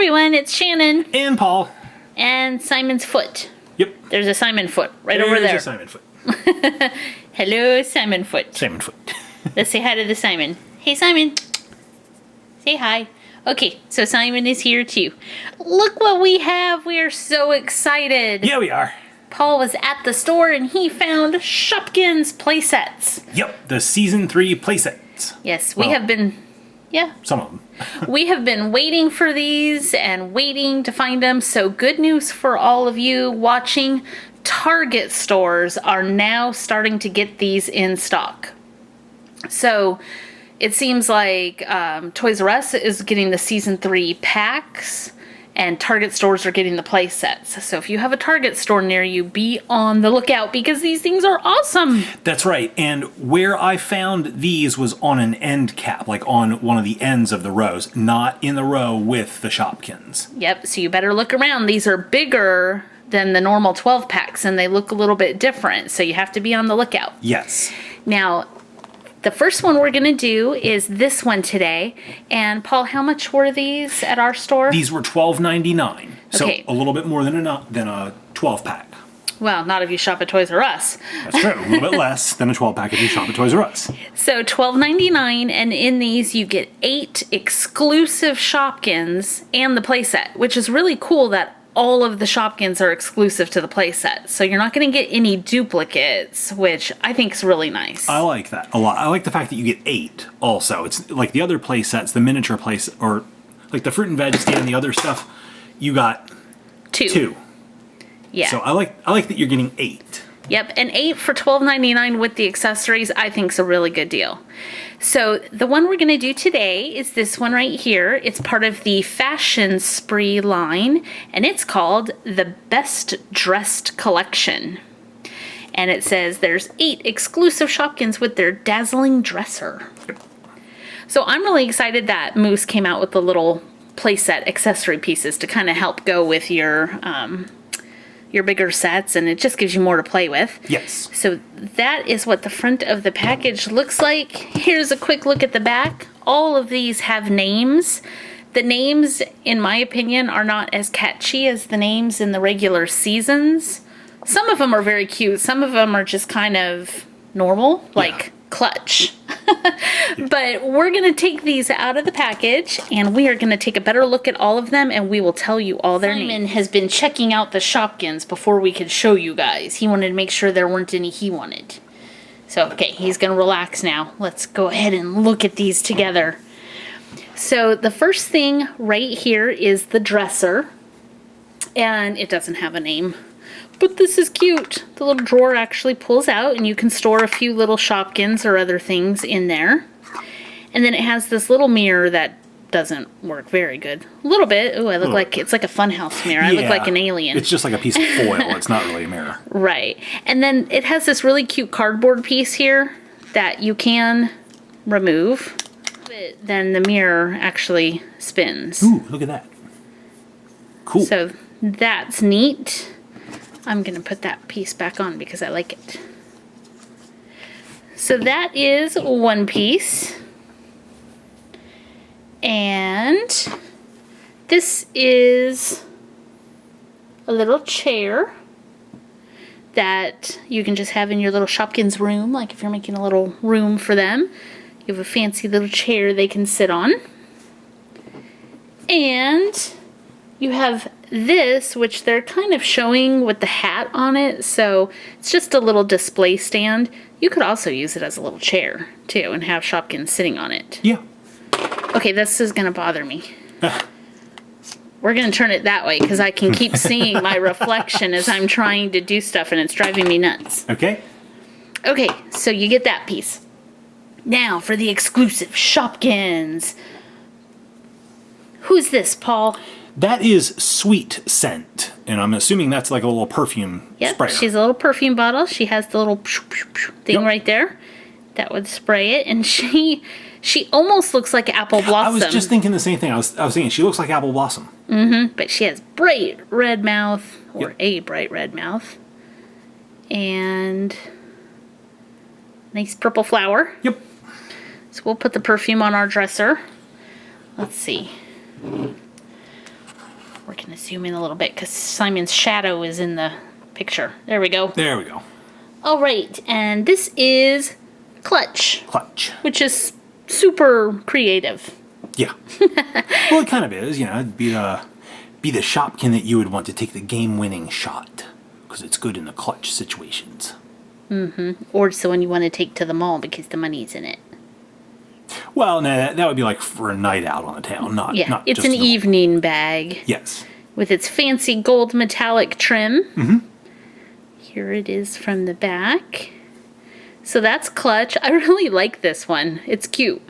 everyone, it's Shannon. And Paul. And Simon's foot. Yep. There's a Simon foot right over there. There's a Simon foot. Hello, Simon foot. Simon foot. Let's say hi to the Simon. Hey, Simon. Say hi. Okay, so Simon is here too. Look what we have. We are so excited. Yeah, we are. Paul was at the store and he found Shopkins playsets. Yep, the season 3 playsets. Yes, we have been... Yeah. Some of them. We have been waiting for these and waiting to find them. So good news for all of you watching. Target stores are now starting to get these in stock. So it seems like Toys R Us is getting the season 3 packs and Target stores are getting the play sets. So if you have a Target store near you, be on the lookout because these things are awesome. That's right. And where I found these was on an end cap, like on one of the ends of the rows, not in the row with the Shopkins. Yep, so you better look around. These are bigger than the normal 12 packs and they look a little bit different. So you have to be on the lookout. Yes. Now, the first one we're going to do is this one today. And Paul, how much were these at our store? These were $12.99. So Okay. a little bit more than a 12 pack. Well, not if you shop at Toys R Us. That's true. A little bit less than a 12 pack if you shop at Toys R Us. So $12.99, and in these you get 8 exclusive Shopkins and the playset, which is really cool that all of the Shopkins are exclusive to the playset. So you're not going to get any duplicates, which I think is really nice. I like that a lot. I like the fact that you get 8 also. It's like the other playsets, the miniature playset, or like the fruit and veg stand and the other stuff, you got 2. Yeah. So I like that you're getting 8. Yep, and 8 for $12.99 with the accessories, I think is a really good deal. So the one we're going to do today is this one right here. It's part of the Fashion Spree line, and it's called the Best Dressed Collection. And it says there's 8 exclusive Shopkins with their dazzling dresser. So I'm really excited that Moose came out with the little playset accessory pieces to kind of help go with your bigger sets, and it just gives you more to play with. Yes. So that is what the front of the package looks like. Here's a quick look at the back. All of these have names. The names, in my opinion, are not as catchy as the names in the regular seasons. Some of them are very cute. Some of them are just kind of normal, like Clutch. But we're going to take these out of the package and we are going to take a better look at all of them and we will tell you all their names. Simon has been checking out the Shopkins before we could show you guys. He wanted to make sure there weren't any he wanted. So, okay, he's going to relax now. Let's go ahead and look at these together. So the first thing right here is the dresser. And it doesn't have a name. But this is cute. The little drawer actually pulls out and you can store a few little Shopkins or other things in there. And then it has this little mirror that doesn't work very good. A little bit. Oh, I look like, it's like a funhouse mirror. I look like an alien. It's just like a piece of foil. It's not really a mirror. Right. And then it has this really cute cardboard piece here that you can remove. But then the mirror actually spins. Ooh, look at that. Cool. So that's neat. I'm going to put that piece back on because I like it. So that is one piece. And this is a little chair that you can just have in your little Shopkins room, like if you're making a little room for them. You have a fancy little chair they can sit on. And you have this, which they're kind of showing with the hat on it, so it's just a little display stand. You could also use it as a little chair, too, and have Shopkins sitting on it. Yeah. Okay, this is going to bother me. We're going to turn it that way, because I can keep seeing my reflection as I'm trying to do stuff, and it's driving me nuts. Okay. Okay, so you get that piece. Now, for the exclusive Shopkins. Who's this, Paul? That is Sweet Scent, and I'm assuming that's like a little perfume sprayer. She's a little perfume bottle. She has the little thing right there that would spray it, and she almost looks like Apple Blossom. I was just thinking the same thing. I was thinking she looks like Apple Blossom. Mm-hmm. But she has bright red mouth, or a bright red mouth, and nice purple flower. Yep. So we'll put the perfume on our dresser. Let's see. We're going to zoom in a little bit because Simon's shadow is in the picture. There we go. There we go. All right, and this is Clutch. Clutch. Which is super creative. Yeah. Well, it kind of is. You know, it'd be the Shopkin that you would want to take the game-winning shot because it's good in the clutch situations. Or it's the one you want to take to the mall because the money's in it. Well, no, that would be like for a night out on the town, not it's just an in the mall. evening bag. Yes. With its fancy gold metallic trim. Here it is from the back. So that's Clutch. I really like this one. It's cute.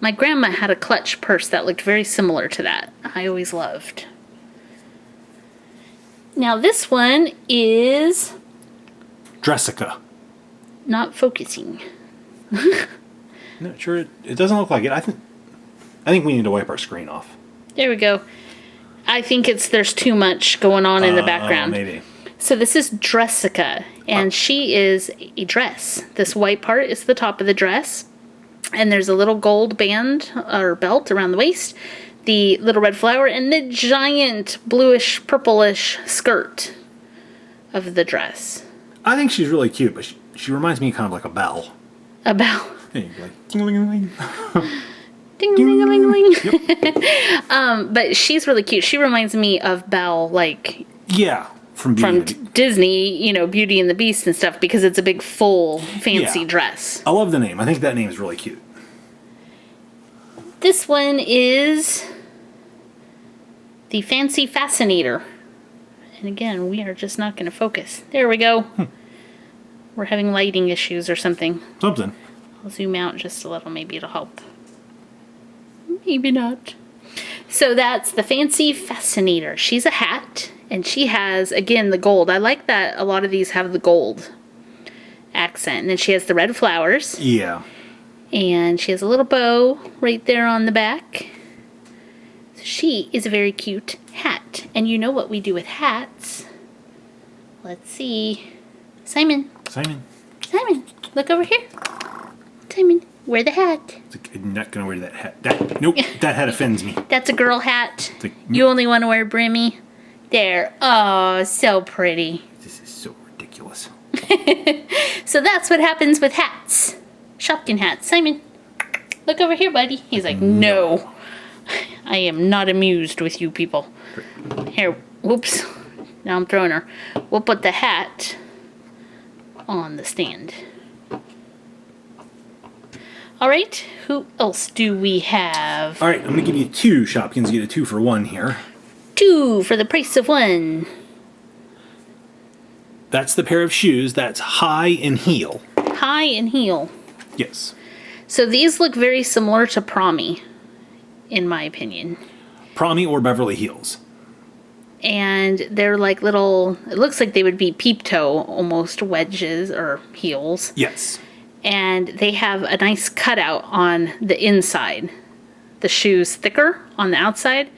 My grandma had a Clutch purse that looked very similar to that. I always loved. Now this one is Dressica. not focusing. No, sure. It doesn't look like it. I think we need to wipe our screen off. There we go. I think there's too much going on in the background. Maybe. So this is Dressica, and she is a dress. This white part is the top of the dress, and there's a little gold band or belt around the waist, the little red flower, and the giant bluish purplish skirt of the dress. I think she's really cute, but she reminds me kind of like a bell. A bell. Yeah, you'd be like, ding-a-ling-a-ling. Ding-a-ling-a-ling. But she's really cute. She reminds me of Belle, like Yeah, from Disney, you know, Beauty and the Beast and stuff, because it's a big, full, fancy dress. I love the name. I think that name is really cute. This one is the Fancy Fascinator. And again, we are just not going to focus. There we go. We're having lighting issues or something. Something. I'll zoom out just a little. Maybe it'll help. Maybe not. So that's the Fancy Fascinator. She's a hat, and she has, again, the gold. I like that a lot of these have the gold accent. And then she has the red flowers. Yeah. And she has a little bow right there on the back. So she is a very cute hat. And you know what we do with hats. Let's see. Simon, look over here. Simon, wear the hat. I'm not going to wear that hat. Nope, that hat offends me. That's a girl hat. Like, You only want to wear brimmy. There. Oh, so pretty. This is so ridiculous. So that's what happens with hats. Shopkin hats. Simon, look over here, buddy. He's like, no. I am not amused with you people. Here, whoops. Now I'm throwing her. We'll put the hat on the stand. All right, who else do we have? All right, I'm going to give you 2 Shopkins. Get a 2 for 1 here. 2 for the price of 1. That's the pair of shoes. That's high and heel. High and heel. Yes. So these look very similar to Promi, in my opinion. Promi or Beverly Hills. And they're like little, it looks like they would be peep toe, almost wedges or heels. Yes. And they have a nice cutout on the inside. The shoe's thicker on the outside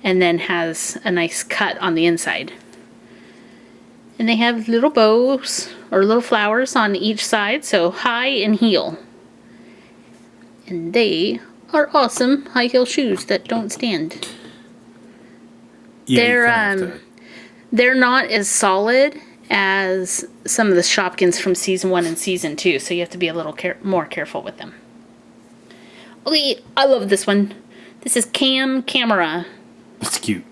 and then has a nice cut on the inside. And they have little bows or little flowers on each side, so high and heel. And they are awesome high heel shoes that don't stand. Yeah, They're not as solid as some of the Shopkins from season 1 and season 2, so you have to be a little more careful with them. Okay, I love this one. This is Camera. It's cute.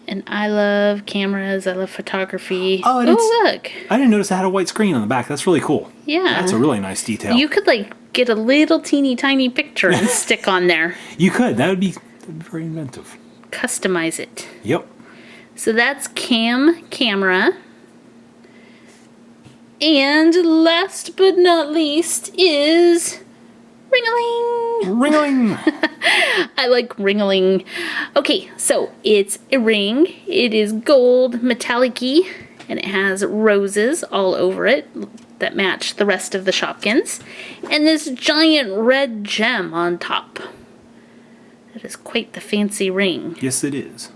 And I love cameras. I love photography. Oh, look. I didn't notice it had a white screen on the back. That's really cool. Yeah. That's a really nice detail. You could like get a little teeny tiny picture and stick on there. You could. That'd be very inventive. Customize it. Yep. So that's Camera. And last but not least is Ring-a-ling. Ring-a-ling. I like Ring-a-ling. Okay, so it's a ring. It is gold, metallic-y, and it has roses all over it that match the rest of the Shopkins. And this giant red gem on top. That is quite the fancy ring. Yes, it is.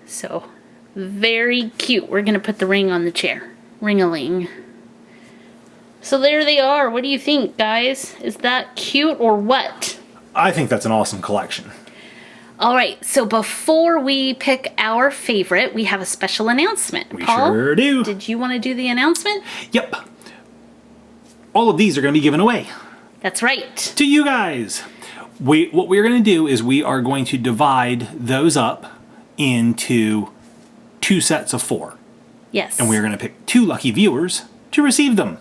So, very cute. We're going to put the ring on the chair. Ring-a-ling. So there they are. What do you think, guys? Is that cute or what? I think that's an awesome collection. All right, so before we pick our favorite, we have a special announcement. We Paul, sure do. did you want to do the announcement? Yep. All of these are going to be given away. That's right. To you guys. What we're going to do is we are going to divide those up into 2 sets of 4. Yes. And we're going to pick 2 lucky viewers to receive them.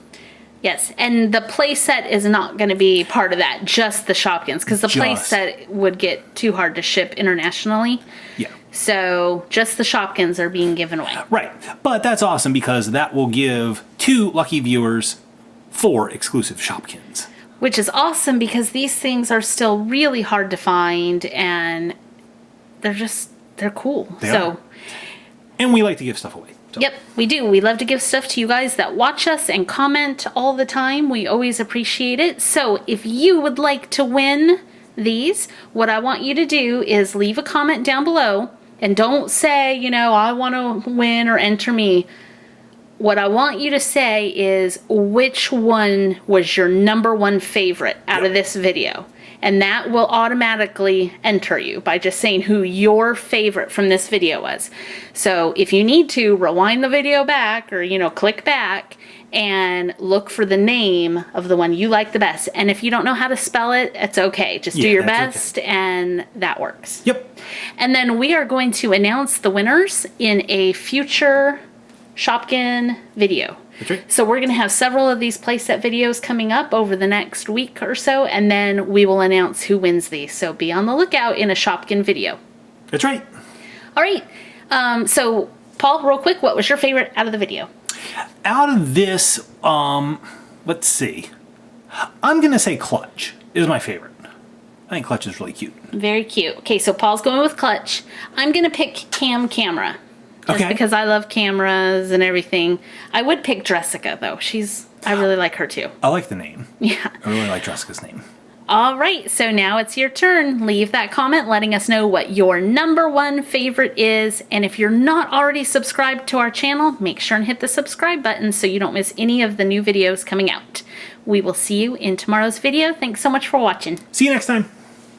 Yes, and the playset is not going to be part of that, just the Shopkins, because the playset would get too hard to ship internationally. Yeah. So just the Shopkins are being given away. Right. But that's awesome because that will give 2 lucky viewers 4 exclusive Shopkins. Which is awesome because these things are still really hard to find and they're cool. They are. And we like to give stuff away. So. Yep, we do. We love to give stuff to you guys that watch us and comment all the time. We always appreciate it. So if you would like to win these, what I want you to do is leave a comment down below and don't say, you know, I want to win or enter me. What I want you to say is which one was your #1 favorite out of this video. And that will automatically enter you by just saying who your favorite from this video was. So if you need to, rewind the video back or, you know, click back and look for the name of the one you like the best. And if you don't know how to spell it, it's okay. Just do your best and that works. Yep. And then we are going to announce the winners in a future Shopkin video. That's right. So we're going to have several of these playset videos coming up over the next week or so, and then we will announce who wins these. So be on the lookout in a Shopkin video. That's right. All right. So Paul, real quick, what was your favorite out of the video? Out of this, let's see. I'm going to say Clutch is my favorite. I think Clutch is really cute. Very cute. Okay, so Paul's going with Clutch. I'm going to pick Camera. Just because I love cameras and everything. I would pick Dressica, though. I really like her, too. I like the name. Yeah. I really like Dressica's name. All right, so now it's your turn. Leave that comment letting us know what your #1 favorite is. And if you're not already subscribed to our channel, make sure and hit the subscribe button so you don't miss any of the new videos coming out. We will see you in tomorrow's video. Thanks so much for watching. See you next time.